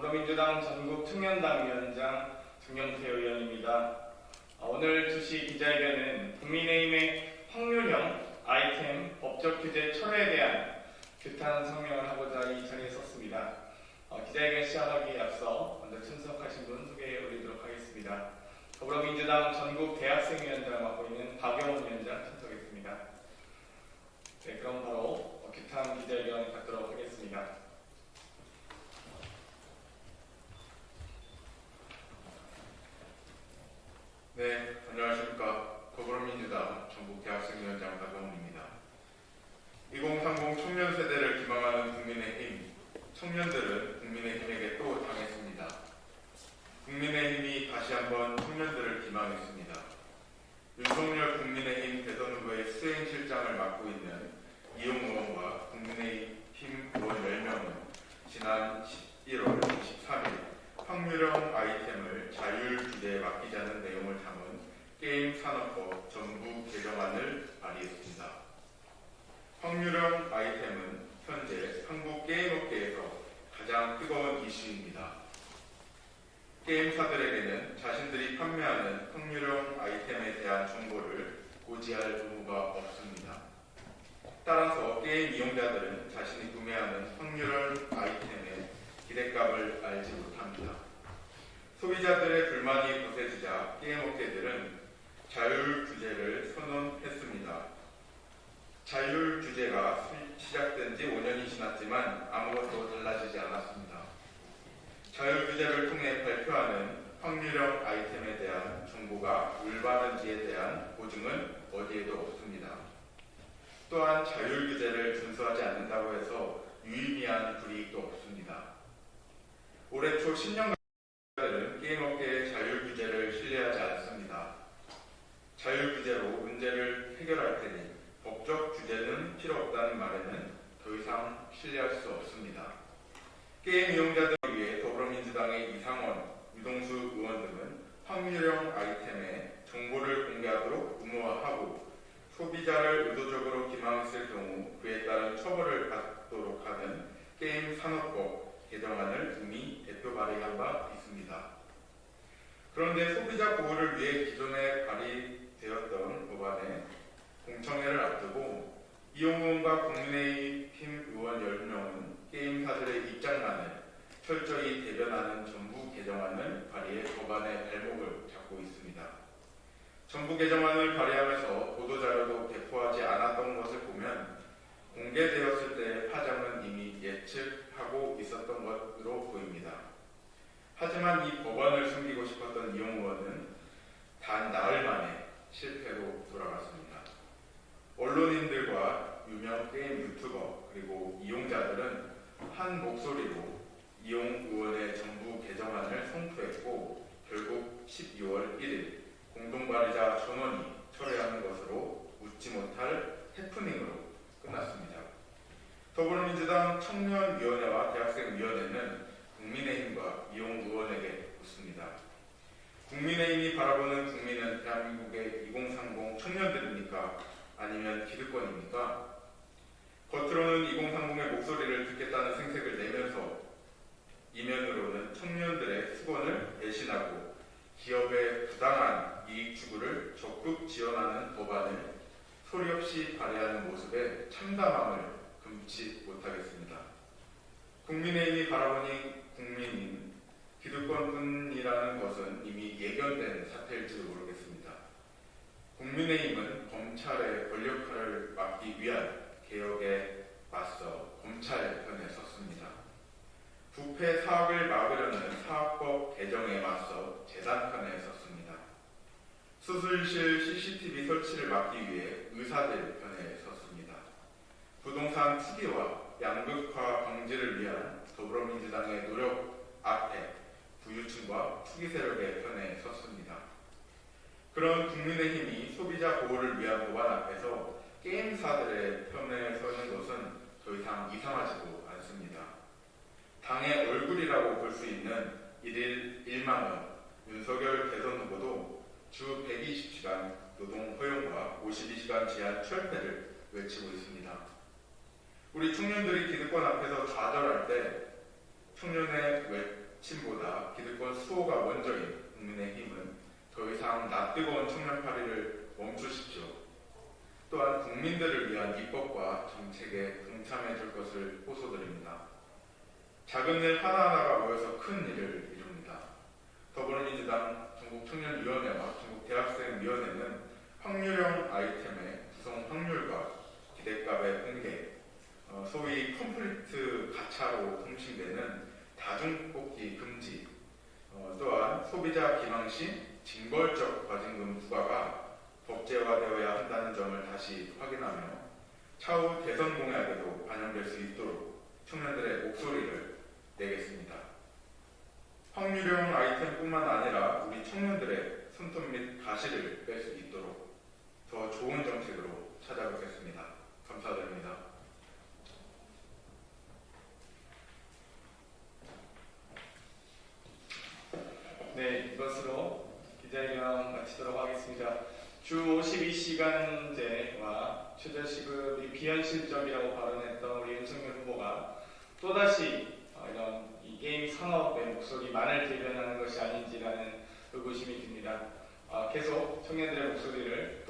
더불어민주당 전국청년당위원장 정영태 의원입니다. 오늘 주시 기자회견은 국민의힘의 확률형 아이템 법적 규제 철회에 대한 규탄 성명을 하고자 이 자리에 섰습니다. 기자회견 시작하기에 앞서 먼저 참석하신 분 소개해 드리도록 하겠습니다. 더불어민주당 전국 대학생위원장을 맡고 있는 박영훈 위원장 참석했습니다. 네, 그럼 바로 규탄 기자회견 갖도록 하겠습니다. 네, 안녕하십니까. 더불어민주당 전국대학생위원장 박영훈입니다. 2030 청년 세대를 기망하는 국민의힘, 청년들은 국민의힘에게 또 당했습니다. 국민의힘이 다시 한번 청년들을 기망했습니다. 윤석열 국민의힘 대선 후보의 수행실장을 맡고 있는 이용 의원과 국민의힘 의원 10명은 지난 11월 23일 확률형 아이템을 자율 규제에 맡기자는 내용을 담은 게임산업법 전부 개정안을 발의했습니다. 확률형 아이템은 현재 한국 게임업계에서 가장 뜨거운 이슈입니다. 게임사들에게는 자신들이 판매하는 확률형 아이템에 대한 정보를 고지할 의무가 없습니다. 따라서 게임 이용자들은 자신이 구매하는 확률형 아이템의 기대값을 알지 못합니다. 소비자들의 불만이 거세지자 게임업계들은 자율 규제를 선언했습니다. 자율 규제가 시작된 지 5년이 지났지만 아무것도 달라지지 않았습니다. 자율 규제를 통해 발표하는 확률형 아이템에 대한 정보가 올바른지에 대한 보증은 어디에도 없습니다. 또한 자율 규제를 준수하지 않는다고 해서 유의미한 불이익도 없습니다. 올해 초 10년간 게임업계의 자율 규제를 신뢰하지 않습니다. 자율 규제로 문제를 해결할 테니 법적 규제는 필요 없다는 말에는 더 이상 신뢰할 수 없습니다. 게임 이용자들을 위해 더불어민주당의 이상원, 유동수 의원 등은 확률형 아이템의 정보를 공개하도록 의무화하고 소비자를 의도적으로 기망했을 경우 그에 따른 처벌을 받도록 하는 게임산업법 개정안을 이미 대표 발의한 바 있습니다. 그런데 소비자 보호를 위해 기존에 발의되었던 법안에 공청회를 앞두고 이용 의원과 국민의힘 의원 10명은 게임사들의 입장만을 철저히 대변하는 전부 개정안을 발의해 법안의 발목을 잡고 있습니다. 전부 개정안을 발의하면서 보도자료도 배포하지 않았던 것을 보면 공개되었을 때의 파장은 이미 예측하고 있었던 것으로 보입니다. 하지만 이 법안을 숨기고 싶었던 이용 의원은 단 나흘 만에 실패로 돌아갔습니다. 언론인들과 유명 게임 유튜버 그리고 이용자들은 한 목소리로 이용 의원의 전부 개정안을 성토했고 결국 12월 1일 공동발의자 전원이 철회하는 것으로 웃지 못할 해프닝으로 끝났습니다. 더불어민주당 청년위원회와 대학생위원회는 국민의힘과 이용 의원에게 묻습니다. 국민의힘이 바라보는 국민은 대한민국의 2030 청년들입니까? 아니면 기득권입니까? 겉으로는 2030의 목소리를 듣겠다는 생색을 내면서 이면으로는 청년들의 수건을 배신하고 기업의 부당한 이익 추구를 적극 지원하는 법안을 소리 없이 발의하는 모습에 참담함을 금치 못하겠습니다. 국민의힘이 바라보니 국민인 기득권뿐이라는 것은 이미 예견된 사태일지도 모르겠습니다. 국민의힘은 검찰의 권력화를 막기 위한 개혁에 맞서 검찰 편에 섰습니다. 부패 사업을 막으려는 사업법 개정에 맞서 재단 편에 섰습니다. 수술실 CCTV 설치를 막기 위해 의사들 편에 섰습니다. 부동산 투기와 양극화 방지를 위한 더불어민주당의 노력 앞에 부유층과 투기 세력의 편에 섰습니다. 그런 국민의힘이 소비자 보호를 위한 법안 앞에서 게임사들의 편에 서는 것은 더 이상 이상하지도 않습니다. 당의 얼굴이라고 볼 수 있는 1일 1만 원, 윤석열 대선 후보도 주 120시간 노동 허용과 52시간 제한 철폐를 외치고 있습니다. 우리 청년들이 기득권 앞에서 좌절할 때 청년의 혁신보다 기득권 수호가 먼저인 국민의힘은 더 이상 낯뜨거운 청년파리를 멈추십시오. 또한 국민들을 위한 입법과 정책에 동참해 줄 것을 호소드립니다. 작은 일 하나하나가 모여서 큰 일을 이룹니다. 더불어민주당 전국청년위원회와 전국대학생위원회는 확률형 아이템의 구성 확률과 기대값의 공개, 소위 컴플리트 가차로 통칭되는 다중뽑기 금지, 또한 소비자 기망 시 징벌적 과징금 부과가 법제화되어야 한다는 점을 다시 확인하며 차후 대선 공약에도 반영될 수 있도록 청년들의 목소리를 내겠습니다. 확률형 아이템뿐만 아니라 우리 청년들의 손톱 및 가시를 뺄 수 있도록 더 좋은 정책으로 찾아뵙겠습니다. 감사드립니다. 네, 이것으로 기자회견 마치도록 하겠습니다. 주 52시간제와 최저시급이 비현실적이라고 발언했던 우리 윤석열 후보가 또다시 이런 이 게임 산업의 목소리만을 대변하는 것이 아닌지라는 의구심이 듭니다. 계속 청년들의 목소리를